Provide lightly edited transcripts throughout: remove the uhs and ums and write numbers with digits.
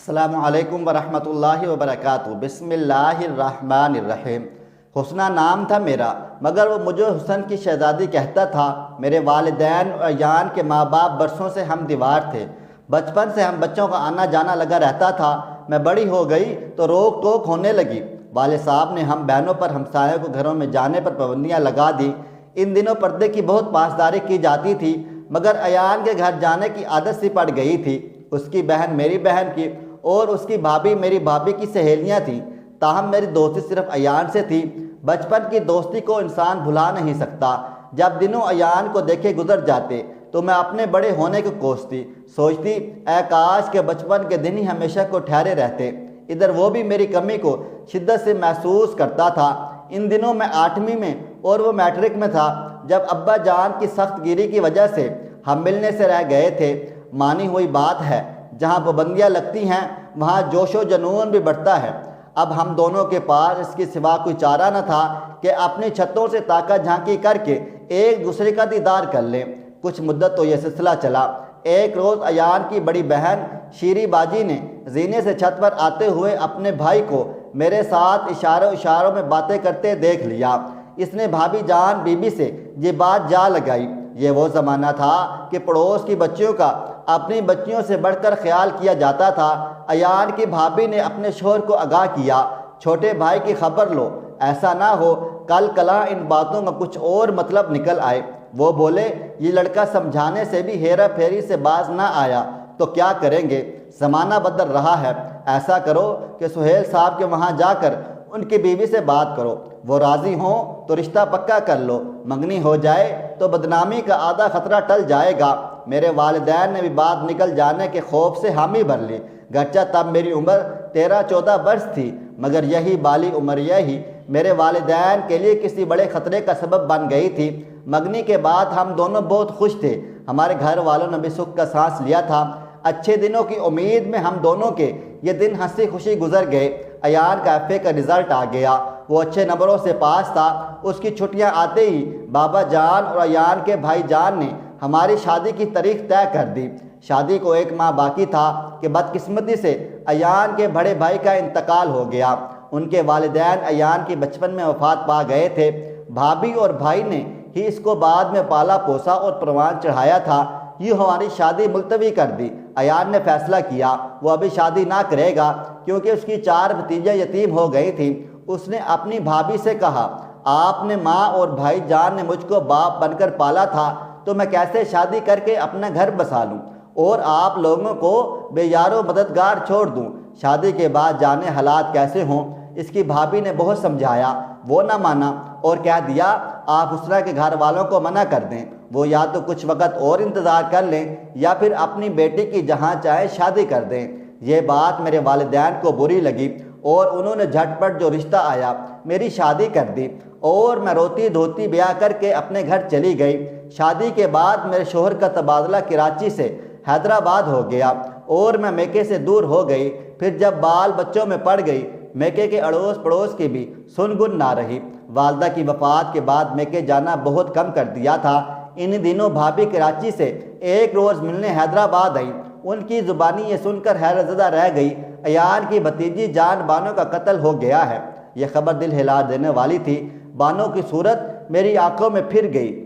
السلام علیکم ورحمۃ اللہ وبرکاتہ۔ بسم اللہ الرحمن الرحیم۔ حسنہ نام تھا میرا، مگر وہ مجھے حسن کی شہزادی کہتا تھا۔ میرے والدین اور ایان کے ماں باپ برسوں سے ہم دیوار تھے۔ بچپن سے ہم بچوں کا آنا جانا لگا رہتا تھا۔ میں بڑی ہو گئی تو روک ٹوک ہونے لگی۔ والد صاحب نے ہم بہنوں پر ہمسایوں کو گھروں میں جانے پر پابندیاں لگا دی۔ ان دنوں پردے کی بہت پاسداری کی جاتی تھی، مگر ایان کے گھر جانے کی عادت سی پڑ گئی تھی۔ اس کی بہن میری بہن کی اور اس کی بھابھی میری بھابھی کی سہیلیاں تھیں، تاہم میری دوستی صرف ایان سے تھی۔ بچپن کی دوستی کو انسان بھلا نہیں سکتا۔ جب دنوں ایان کو دیکھے گزر جاتے تو میں اپنے بڑے ہونے کو کوستی، سوچتی اے کاش کے بچپن کے دن ہی ہمیشہ کو ٹھہرے رہتے۔ ادھر وہ بھی میری کمی کو شدت سے محسوس کرتا تھا۔ ان دنوں میں 8ویں میں اور وہ میٹرک میں تھا، جب ابا جان کی سخت گیری کی وجہ سے ہم ملنے سے رہ گئے تھے۔ مانی ہوئی بات ہے، جہاں پابندیاں لگتی ہیں وہاں جوش و جنون بھی بڑھتا ہے۔ اب ہم دونوں کے پاس اس کے سوا کوئی چارہ نہ تھا کہ اپنی چھتوں سے تاکہ جھانکی کر کے ایک دوسرے کا دیدار کر لیں۔ کچھ مدت تو یہ سلسلہ چلا۔ ایک روز ایان کی بڑی بہن شیری باجی نے زینے سے چھت پر آتے ہوئے اپنے بھائی کو میرے ساتھ اشاروں میں باتیں کرتے دیکھ لیا۔ اس نے بھابھی جان بی بی سے یہ بات جا لگائی۔ یہ وہ زمانہ تھا کہ پڑوس کی بچیوں کا اپنی بچیوں سے بڑھ کر خیال کیا جاتا تھا۔ ایان کی بھابھی نے اپنے شوہر کو آگاہ کیا، چھوٹے بھائی کی خبر لو، ایسا نہ ہو کل کلاں ان باتوں کا کچھ اور مطلب نکل آئے۔ وہ بولے یہ لڑکا سمجھانے سے بھی ہیرا پھیری سے باز نہ آیا تو کیا کریں گے؟ زمانہ بدل رہا ہے۔ ایسا کرو کہ سہیل صاحب کے وہاں جا کر ان کی بیوی سے بات کرو، وہ راضی ہوں تو رشتہ پکا کر لو، منگنی ہو جائے تو بدنامی کا آدھا خطرہ ٹل جائے گا۔ میرے والدین نے بھی بات نکل جانے کے خوف سے حامی بھر لی، گرچہ تب میری عمر 13-14 برس تھی، مگر یہی بالی عمر یہی میرے والدین کے لیے کسی بڑے خطرے کا سبب بن گئی تھی۔ منگنی کے بعد ہم دونوں بہت خوش تھے۔ ہمارے گھر والوں نے بھی سکھ کا سانس لیا تھا۔ اچھے دنوں کی امید میں ہم دونوں کے یہ دن ہنسی خوشی گزر گئے۔ ایان کا ایف اے کا رزلٹ آ گیا، وہ اچھے نمبروں سے پاس تھا۔ اس کی چھٹیاں آتے ہی بابا جان اور ایان کے بھائی جان نے ہماری شادی کی تاریخ طے کر دی۔ شادی کو 1 ماہ باقی تھا کہ بدقسمتی سے ایان کے بڑے بھائی کا انتقال ہو گیا۔ ان کے والدین ایان کی بچپن میں وفات پا گئے تھے۔ بھابھی اور بھائی نے ہی اس کو بعد میں پالا پوسا اور پروان چڑھایا تھا۔ یہ ہماری شادی ملتوی کر دی۔ ایان نے فیصلہ کیا وہ ابھی شادی نہ کرے گا، کیونکہ اس کی 4 بھتیجیں یتیم ہو گئی تھیں۔ اس نے اپنی بھابھی سے کہا آپ نے ماں اور بھائی جان نے مجھ کو باپ بن کر پالا تھا، تو میں کیسے شادی کر کے اپنا گھر بسا لوں اور آپ لوگوں کو بے یار و مددگار چھوڑ دوں؟ شادی کے بعد جانے حالات کیسے ہوں؟ اس کی بھابھی نے بہت سمجھایا، وہ نہ مانا اور کہہ دیا آپ حسنہ کے گھر والوں کو منع کر دیں، وہ یا تو کچھ وقت اور انتظار کر لیں یا پھر اپنی بیٹی کی جہاں چاہے شادی کر دیں۔ یہ بات میرے والدین کو بری لگی اور انہوں نے جھٹ پٹ جو رشتہ آیا میری شادی کر دی اور میں روتی دھوتی بیاہ کر کے اپنے گھر چلی گئی۔ شادی کے بعد میرے شوہر کا تبادلہ کراچی سے حیدرآباد ہو گیا اور میں میکے سے دور ہو گئی۔ پھر جب بال بچوں میں پڑ گئی، میکے کے اڑوس پڑوس کی بھی سن گن نہ رہی۔ والدہ کی وفات کے بعد میکے جانا بہت کم کر دیا تھا۔ ان دنوں بھابھی کراچی سے ایک روز ملنے حیدرآباد آئی۔ ان کی زبانی یہ سن کر حیرت زدہ رہ گئی، ایان کی بھتیجی جان بانو کا قتل ہو گیا ہے۔ یہ خبر دل ہلا دینے والی تھی۔ بانو کی صورت میری آنکھوں میں پھر گئی۔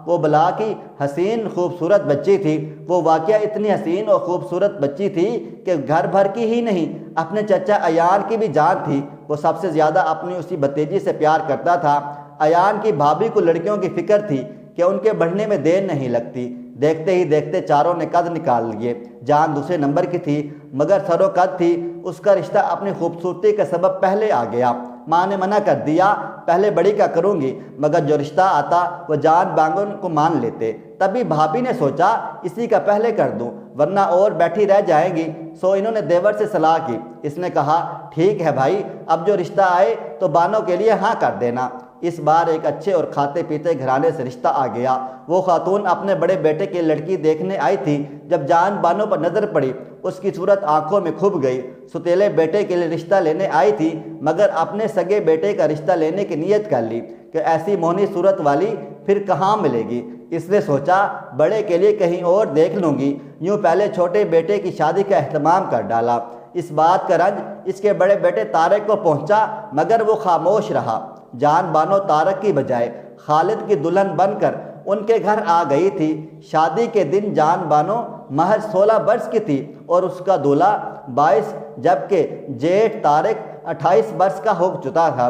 وہ بلا کی حسین خوبصورت بچی تھی۔ وہ واقعہ اتنی حسین اور خوبصورت بچی تھی کہ گھر بھر کی ہی نہیں، اپنے چچا ایان کی بھی جان تھی۔ وہ سب سے زیادہ اپنی اسی بھتیجی سے پیار کرتا تھا۔ ایان کی بھابھی کو لڑکیوں کی فکر تھی کہ ان کے بڑھنے میں دیر نہیں لگتی۔ دیکھتے ہی دیکھتے چاروں نے قد نکال لیے۔ جان دوسرے نمبر کی تھی، مگر سر و قد تھی۔ اس کا رشتہ اپنی خوبصورتی کا سبب پہلے آ گیا۔ ماں نے منع کر دیا، پہلے بڑی کا کروں گی، مگر جو رشتہ آتا وہ جان بانگن کو مان لیتے۔ تبھی بھابھی نے سوچا اسی کا پہلے کر دوں ورنہ اور بیٹھی رہ جائیں گی، سو انہوں نے دیور سے صلاح کی۔ اس نے کہا ٹھیک ہے بھائی، اب جو رشتہ آئے تو بانوں کے لیے ہاں کر دینا۔ اس بار ایک اچھے اور کھاتے پیتے گھرانے سے رشتہ آ گیا۔ وہ خاتون اپنے بڑے بیٹے کی لڑکی دیکھنے آئی تھی۔ جب جان بانو پر نظر پڑی اس کی صورت آنکھوں میں کھب گئی۔ ستیلے بیٹے کے لیے رشتہ لینے آئی تھی، مگر اپنے سگے بیٹے کا رشتہ لینے کی نیت کر لی کہ ایسی مونی صورت والی پھر کہاں ملے گی۔ اس نے سوچا بڑے کے لیے کہیں اور دیکھ لوں گی۔ یوں پہلے چھوٹے بیٹے کی شادی کا اہتمام کر ڈالا۔ اس بات کا رنج اس کے بڑے بیٹے طارق کو پہنچا، مگر وہ خاموش رہا۔ جان بانو طارق کی بجائے خالد کی دلہن بن کر ان کے گھر آ گئی تھی۔ شادی کے دن جان بانو محض 16 برس کی تھی اور اس کا دولہا 22، جبکہ جیٹھ طارق 28 برس کا ہو چکا تھا۔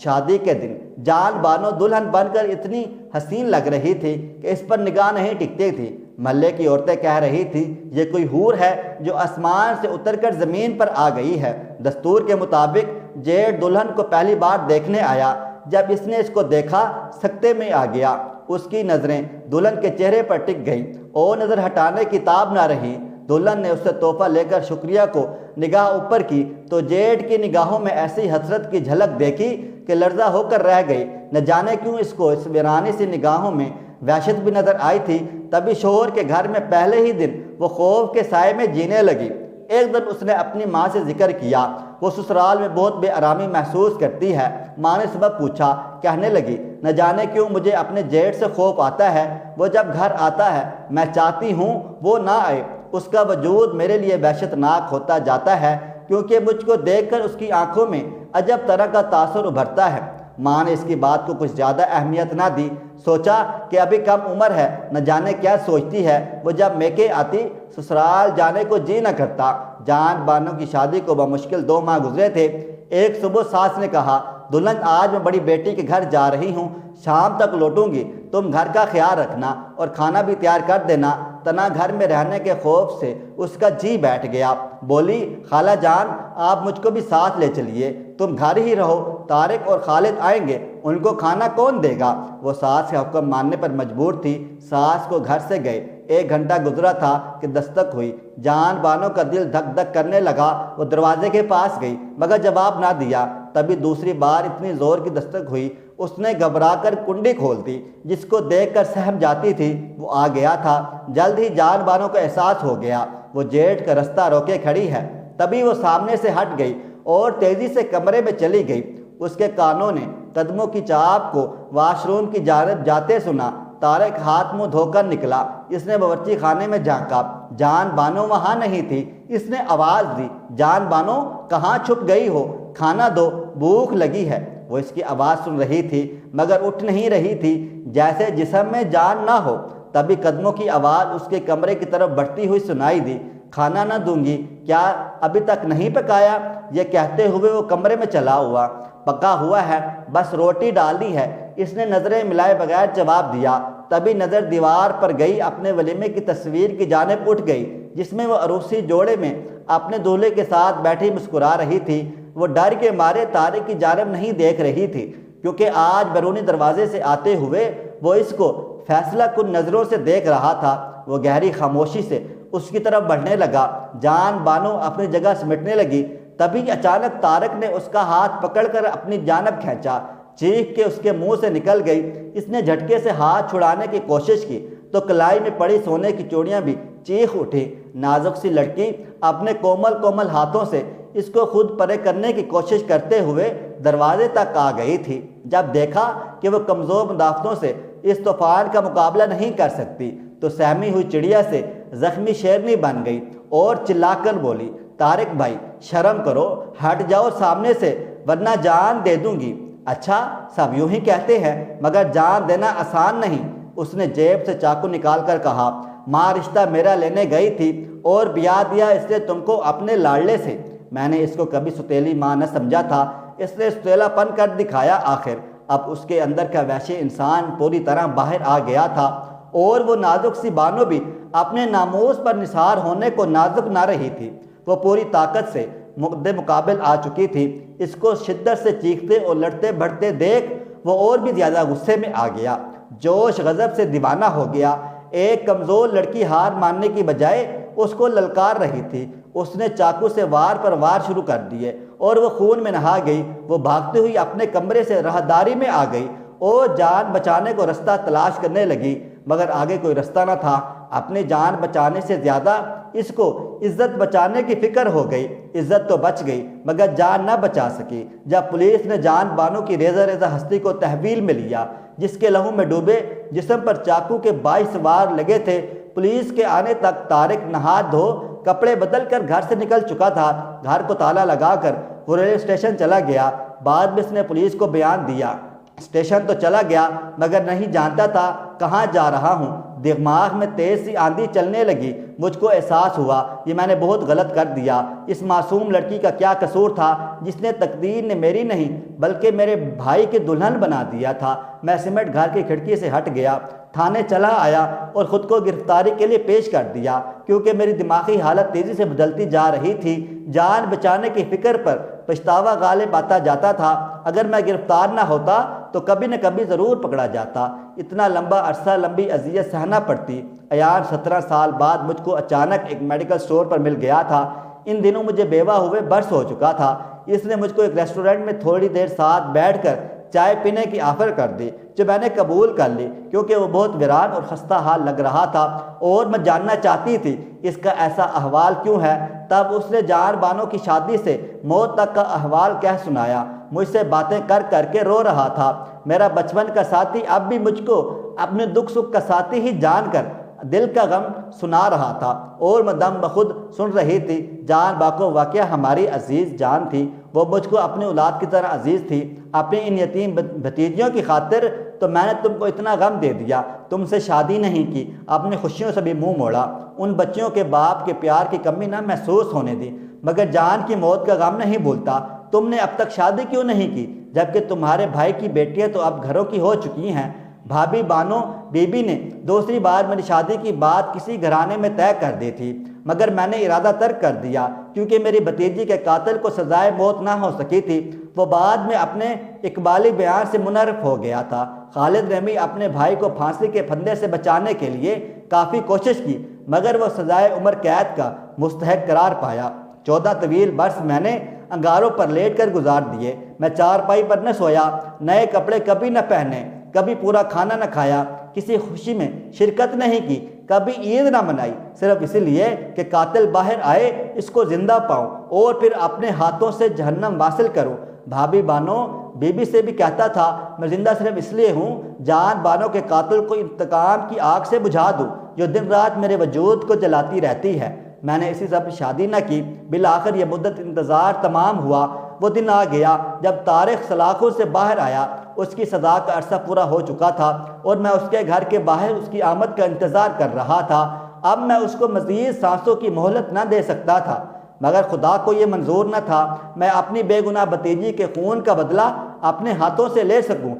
شادی کے دن جان بانو دلہن بن کر اتنی حسین لگ رہی تھی کہ اس پر نگاہ نہیں ٹکتی تھی۔ محلے کی عورتیں کہہ رہی تھی یہ کوئی حور ہے جو آسمان سے اتر کر زمین پر آ گئی ہے۔ دستور کے مطابق جیٹھ دلہن کو پہلی بار دیکھنے آیا۔ جب اس نے اس کو دیکھا سکتے میں آ گیا۔ اس کی نظریں دلہن کے چہرے پر ٹک گئیں اور نظر ہٹانے کی تاب نہ رہی۔ دلہن نے اس سے تحفہ لے کر شکریہ کو نگاہ اوپر کی تو جیٹھ کی نگاہوں میں ایسی حسرت کی جھلک دیکھی کہ لرزہ ہو کر رہ گئی۔ نہ جانے کیوں اس کو اس ویرانی سی نگاہوں میں وحشت بھی نظر آئی تھی۔ تبھی شوہر کے گھر میں پہلے ہی دن وہ خوف کے سائے میں جینے لگی۔ ایک دن اس نے اپنی ماں سے ذکر کیا، وہ سسرال میں بہت بے آرامی محسوس کرتی ہے۔ ماں نے سبب پوچھا، کہنے لگی نہ جانے کیوں مجھے اپنے جیٹھ سے خوف آتا ہے۔ وہ جب گھر آتا ہے میں چاہتی ہوں وہ نہ آئے۔ اس کا وجود میرے لیے وحشت ناک ہوتا جاتا ہے کیونکہ مجھ کو دیکھ کر اس کی آنکھوں میں عجب طرح کا تاثر ابھرتا ہے۔ ماں نے اس کی بات کو کچھ زیادہ اہمیت نہ دی، سوچا کہ ابھی کم عمر ہے، نہ جانے کیا سوچتی ہے۔ وہ جب میکے آتی سسرال جانے کو جی نہ کرتا۔ جان بانو کی شادی کو بمشکل 2 ماہ گزرے تھے۔ ایک صبح ساس نے کہا، دلہن آج میں بڑی بیٹی کے گھر جا رہی ہوں، شام تک لوٹوں گی، تم گھر کا خیال رکھنا اور کھانا بھی تیار کر دینا۔ تنا گھر میں رہنے کے خوف سے اس کا جی بیٹھ گیا۔ بولی، خالہ جان آپ مجھ کو بھی ساتھ لے چلیے، تم گھر ہی رہو، طارق اور خالد آئیں گے، ان کو کھانا کون دے گا؟ وہ ساس کے حکم ماننے پر مجبور تھی۔ ساس کو گھر سے گئے۔ 1 گھنٹہ گزرا تھا کہ دستک ہوئی۔ جان بانو کا دل دھک دھک کرنے لگا۔ وہ دروازے کے پاس گئی مگر جواب نہ دیا۔ تبھی دوسری بار اتنی زور کی دستک ہوئی، اس نے گھبرا کر کنڈی کھول دی۔ جس کو دیکھ کر سہم جاتی تھی وہ آ گیا تھا۔ جلد ہی جان بانو کو احساس ہو گیا وہ جیٹھ کا رستہ روکے کھڑی ہے۔ تبھی وہ سامنے سے ہٹ گئی اور تیزی سے کمرے میں چلی گئی۔ اس کے کانوں نے قدموں کی چاپ کو واش روم کی جانب جاتے سنا۔ طارق ہاتھ منہ دھو کر نکلا۔ اس نے باورچی خانے میں جھانکا، جان بانو وہاں نہیں تھی۔ اس نے آواز دی، جان بانو کہاں چھپ گئی ہو؟ کھانا دو، بھوک لگی ہے۔ وہ اس کی آواز سن رہی تھی مگر اٹھ نہیں رہی تھی، جیسے جسم میں جان نہ ہو۔ تبھی قدموں کی آواز اس کے کمرے کی طرف بڑھتی ہوئی سنائی دی۔ کھانا نہ دوں گی کیا ابھی تک نہیں پکایا؟ یہ کہتے ہوئے وہ کمرے میں چلا ہوا۔ پکا ہوا ہے، بس روٹی ڈالی ہے، اس نے نظریں ملائے بغیر جواب دیا۔ تبھی نظر دیوار پر گئی، اپنے ولیمے کی تصویر کی جانب اٹھ گئی جس میں وہ عروسی جوڑے میں اپنے دولہے کے ساتھ بیٹھی مسکرا رہی تھی۔ وہ ڈر کے مارے طارق کی جانب نہیں دیکھ رہی تھی کیونکہ آج بیرونی دروازے سے آتے ہوئے وہ اس کو فیصلہ کن نظروں سے دیکھ رہا تھا۔ وہ گہری خاموشی سے اس کی طرف بڑھنے لگا۔ جان بانو اپنی جگہ سمٹنے لگی۔ تبھی اچانک طارق نے اس کا ہاتھ پکڑ کر اپنی جانب کھینچا۔ چیخ کے اس کے منہ سے نکل گئی۔ اس نے جھٹکے سے ہاتھ چھڑانے کی کوشش کی تو کلائی میں پڑی سونے کی چوڑیاں بھی چیخ اٹھی۔ نازک سی لڑکی اپنے کومل ہاتھوں سے اس کو خود پرے کرنے کی کوشش کرتے ہوئے دروازے تک آ گئی تھی۔ جب دیکھا کہ وہ کمزور مدافتوں سے اس طوفان کا مقابلہ نہیں کر سکتی تو سہمی ہوئی چڑیا سے زخمی شیرنی بن گئی اور چلا کر بولی، طارق بھائی شرم کرو، ہٹ جاؤ سامنے سے ورنہ جان دے دوں گی۔ اچھا سب یوں ہی کہتے ہیں مگر جان دینا آسان نہیں۔ اس نے جیب سے چاقو نکال کر کہا، ماں رشتہ میرا لینے گئی تھی اور بیاہ دیا اس نے تم کو اپنے لاڑلے سے۔ میں نے اس کو کبھی ستیلی ماں نہ سمجھا تھا، اس نے ستیلا پن کر دکھایا۔ آخر اب اس کے اندر کا وحشی انسان پوری طرح باہر آ گیا تھا اور وہ نازک سی بانو بھی اپنے ناموس پر نثار ہونے کو نازک نہ رہی تھی۔ وہ پوری طاقت سے مقابل آ چکی تھی۔ اس کو شدت سے چیختے اور لڑتے بڑھتے دیکھ وہ اور بھی زیادہ غصے میں آ گیا، جوش غضب سے دیوانہ ہو گیا۔ ایک کمزور لڑکی ہار ماننے کی بجائے اس کو للکار رہی تھی۔ اس نے چاقو سے وار پر وار شروع کر دیے اور وہ خون میں نہا گئی۔ وہ بھاگتے ہوئی اپنے کمرے سے راہداری میں آ گئی اور جان بچانے کو رستہ تلاش کرنے لگی مگر آگے کوئی رستہ نہ تھا۔ اپنی جان بچانے سے زیادہ اس کو عزت بچانے کی فکر ہو گئی۔ عزت تو بچ گئی مگر جان نہ بچا سکی۔ جب پولیس نے جان بانو کی ریزہ ریزہ ہستی کو تحویل میں لیا، جس کے لہو میں ڈوبے جسم پر چاقو کے 22 وار لگے تھے، پولیس کے آنے تک طارق نہا دھو کپڑے بدل کر گھر سے نکل چکا تھا۔ گھر کو تالا لگا کر وہ ریلوے اسٹیشن چلا گیا۔ بعد میں اس نے پولیس کو بیان دیا۔ اسٹیشن تو چلا گیا مگر نہیں جانتا تھا کہاں جا رہا ہوں۔ دماغ میں تیز سی آندھی چلنے لگی۔ مجھ کو احساس ہوا یہ میں نے بہت غلط کر دیا۔ اس معصوم لڑکی کا کیا قصور تھا جس نے تقدیر نے میری نہیں بلکہ میرے بھائی کی دلہن بنا دیا تھا۔ میں سمٹ گھر کی کھڑکی سے ہٹ گیا، تھانے چلا آیا اور خود کو گرفتاری کے لیے پیش کر دیا، کیونکہ میری دماغی حالت تیزی سے بدلتی جا رہی تھی۔ جان بچانے کی فکر پر پچھتاوا غالب آتا جاتا تھا۔ اگر میں گرفتار نہ ہوتا تو کبھی نہ کبھی ضرور پکڑا جاتا۔ اتنا لمبا عرصہ لمبی اذیت سہنا پڑتی۔ ایان 17 سال بعد مجھ کو اچانک ایک میڈیکل سٹور پر مل گیا تھا۔ ان دنوں مجھے بیوہ ہوئے برس ہو چکا تھا۔ اس نے مجھ کو ایک ریسٹورنٹ میں تھوڑی دیر ساتھ بیٹھ کر چائے پینے کی آفر کر دی، جو میں نے قبول کر لی کیونکہ وہ بہت ویران اور خستہ حال لگ رہا تھا اور میں جاننا چاہتی تھی اس کا ایسا احوال کیوں ہے۔ تب اس نے جان بانو کی شادی سے موت تک کا احوال کہہ سنایا۔ مجھ سے باتیں کر کر کے رو رہا تھا۔ میرا بچپن کا ساتھی اب بھی مجھ کو اپنے دکھ سکھ کا ساتھی ہی جان کر دل کا غم سنا رہا تھا اور میں دم بخود سن رہی تھی۔ جان باکو واقعہ ہماری عزیز جان تھی، وہ مجھ کو اپنی اولاد کی طرح عزیز تھی۔ اپنی ان یتیم بھتیجیوں کی خاطر تو میں نے تم کو اتنا غم دے دیا، تم سے شادی نہیں کی، اپنی خوشیوں سے بھی منہ موڑا، ان بچیوں کے باپ کے پیار کی کمی نہ محسوس ہونے دی، مگر جان کی موت کا غم نہیں بھولتا۔ تم نے اب تک شادی کیوں نہیں کی جبکہ تمہارے بھائی کی بیٹیاں تو اب گھروں کی ہو چکی ہیں؟ بھابھی بانو بی بی نے دوسری بار میری شادی کی بات کسی گھرانے میں طے کر دی تھی، مگر میں نے ارادہ ترک کر دیا کیونکہ میری بھتیجی کے قاتل کو سزائے موت نہ ہو سکی تھی۔ وہ بعد میں اپنے اقبالی بیان سے منحرف ہو گیا تھا۔ خالد رحمی اپنے بھائی کو پھانسی کے پھندے سے بچانے کے لیے کافی کوشش کی مگر وہ سزائے عمر قید کا مستحق قرار پایا۔ 14 طویل برس میں نے انگاروں پر لیٹ کر گزار دیے۔ میں چارپائی پر نہ سویا، نئے کپڑے کبھی نہ پہنے، کبھی پورا کھانا نہ کھایا، کسی خوشی میں شرکت نہیں کی، کبھی عید نہ منائی، صرف اس لیے کہ قاتل باہر آئے، اس کو زندہ پاؤں اور پھر اپنے ہاتھوں سے جہنم واصل کروں۔ بھابھی بانو بی بی سے بھی کہتا تھا میں زندہ صرف اس لیے ہوں جان بانو کے قاتل کو انتقام کی آگ سے بجھا دوں جو دن رات میرے وجود کو جلاتی رہتی ہے۔ میں نے اسی سب شادی نہ کی۔ بالآخر یہ مدت انتظار تمام ہوا۔ وہ دن آ گیا جب طارق سلاخوں سے باہر آیا۔ اس کی سزا کا عرصہ پورا ہو چکا تھا اور میں اس کے گھر کے باہر اس کی آمد کا انتظار کر رہا تھا۔ اب میں اس کو مزید سانسوں کی مہلت نہ دے سکتا تھا، مگر خدا کو یہ منظور نہ تھا میں اپنی بے گناہ بھتیجی کے خون کا بدلہ اپنے ہاتھوں سے لے سکوں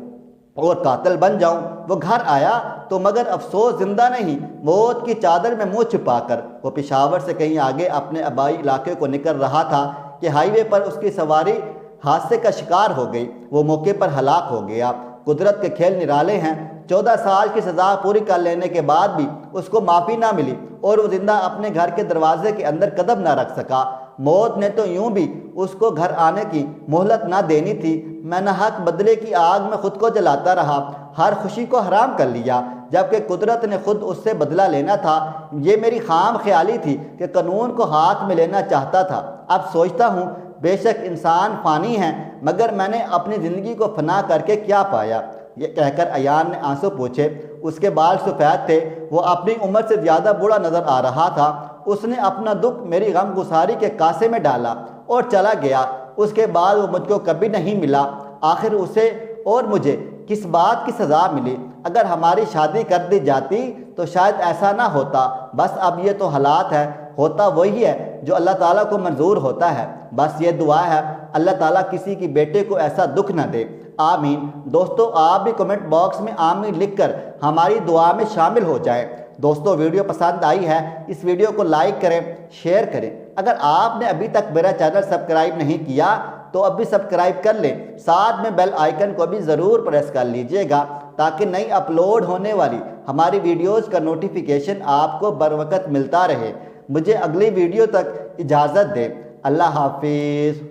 اور قاتل بن جاؤں۔ وہ گھر آیا تو مگر افسوس زندہ نہیں، موت کی چادر میں منہ چھپا کر۔ وہ پشاور سے کہیں آگے اپنے آبائی علاقے کو نکل رہا تھا کہ ہائی وے پر اس کی سواری حادثے کا شکار ہو گئی۔ وہ موقع پر ہلاک ہو گیا۔ قدرت کے کھیل نرالے ہیں۔ 14 سال کی سزا پوری کر لینے کے بعد بھی اس کو معافی نہ ملی اور وہ زندہ اپنے گھر کے دروازے کے اندر قدم نہ رکھ سکا۔ موت نے تو یوں بھی اس کو گھر آنے کی مہلت نہ دینی تھی۔ میں ناحق بدلے کی آگ میں خود کو جلاتا رہا، ہر خوشی کو حرام کر لیا، جبکہ قدرت نے خود اس سے بدلہ لینا تھا۔ یہ میری خام خیالی تھی کہ قانون کو ہاتھ میں لینا چاہتا تھا۔ اب سوچتا ہوں بے شک انسان فانی ہیں، مگر میں نے اپنی زندگی کو فنا کر کے کیا پایا؟ یہ کہہ کر ایان نے آنسو پوچھے۔ اس کے بال سفید تھے، وہ اپنی عمر سے زیادہ بوڑھا نظر آ رہا تھا۔ اس نے اپنا دکھ میری غم گساری کے کاسے میں ڈالا اور چلا گیا۔ اس کے بعد وہ مجھ کو کبھی نہیں ملا۔ آخر اسے اور مجھے کس بات کی سزا ملی؟ اگر ہماری شادی کر دی جاتی تو شاید ایسا نہ ہوتا۔ بس اب یہ تو حالات ہے، ہوتا وہی ہے جو اللہ تعالیٰ کو منظور ہوتا ہے۔ بس یہ دعا ہے اللہ تعالیٰ کسی کی بیٹے کو ایسا دکھ نہ دے، آمین۔ دوستو آپ بھی کمنٹ باکس میں آمین لکھ کر ہماری دعا میں شامل ہو جائیں۔ دوستو ویڈیو پسند آئی ہے اس ویڈیو کو لائک کریں، شیئر کریں۔ اگر آپ نے ابھی تک میرا چینل سبسکرائب نہیں کیا تو اب بھی سبسکرائب کر لیں، ساتھ میں بیل آئیکن کو بھی ضرور پریس کر لیجئے گا تاکہ نئی اپلوڈ ہونے والی ہماری ویڈیوز کا نوٹیفیکیشن آپ کو بر وقت ملتا رہے۔ مجھے اگلی ویڈیو تک اجازت دیں۔ اللہ حافظ۔